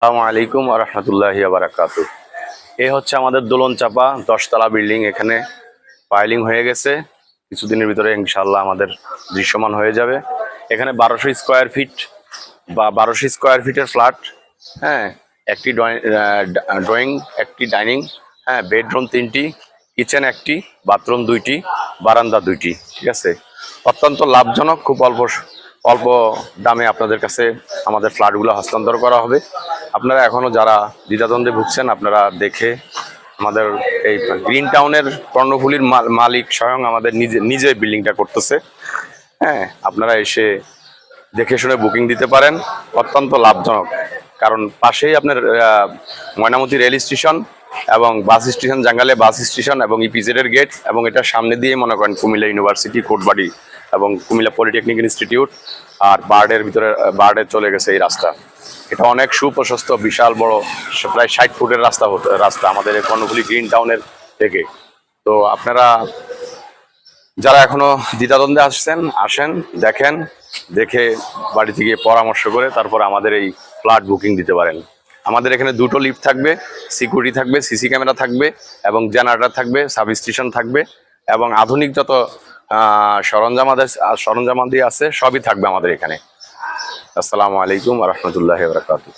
আসসালামু আলাইকুম ওয়া রাহমাতুল্লাহি ওয়া বারাকাতুহু। এই হচ্ছে আমাদের দোলন চাপা 10 তলা বিল্ডিং। এখানে পাইলিং হয়ে গেছে, কিছুদিনের ভিতরে ইনশাআল্লাহ আমাদের দৃশ্যমান হয়ে যাবে। এখানে 1200 স্কোয়ার ফিট বা 1200 স্কোয়ার ফিটের ফ্ল্যাট। হ্যাঁ, একটি ড্রয়িং, একটি ডাইনিং, হ্যাঁ, বেডরুম 3টি, কিচেন 1টি, বাথরুম 2টি, বারান্দা 2টি। ঠিক আছে, অত্যন্ত লাভজনক, খুব অল্প অল্প দামে আপনাদের কাছে আমাদের ফ্ল্যাটগুলো হস্তান্তর করা হবে। আপনারা এখনও যারা দ্বিধাদ্বন্দ্বে ভুগছেন, আপনারা দেখে আমাদের এই গ্রিন টাউনের কর্ণফুলীর মালিক স্বয়ং আমাদের নিজে বিল্ডিংটা করতেছে। হ্যাঁ, আপনারা এসে দেখে শুনে বুকিং দিতে পারেন, অত্যন্ত লাভজনক। কারণ পাশেই আপনার ময়নামতি রেল স্টেশন এবং বাস স্টেশন, জাঙ্গালে বাস স্টেশন এবং ইপিজেডের গেট, এবং এটার সামনে দিয়ে মনে করেন কুমিল্লা ইউনিভার্সিটি, কোটবাড়ি এবং কুমিল্লা পলিটেকনিক ইনস্টিটিউট, আর বার্ডে চলে গেছে এই রাস্তা। এটা অনেক সুপ্রশস্ত, বিশাল বড়, প্রায় 60 ফুটের রাস্তা আমাদের এই কর্ণফুলী গ্রিন টাউনের থেকে। তো আপনারা যারা এখনো দ্বিধাদ্বন্দ্বে আসেন, দেখেন, দেখে বাড়িতে গিয়ে পরামর্শ করে তারপর আমাদের এই ফ্ল্যাট বুকিং দিতে পারেন। আমাদের এখানে 2টো লিফট থাকবে, সিকিউরিটি থাকবে, সিসি ক্যামেরা থাকবে এবং জেনারেটর থাকবে, সাব স্টেশন থাকবে এবং আধুনিক যত সরঞ্জামাদি আছে সবই থাকবে আমাদের এখানে। আসসালামু আলাইকুম ওয়া রাহমাতুল্লাহি ওয়া বারাকাতুহু।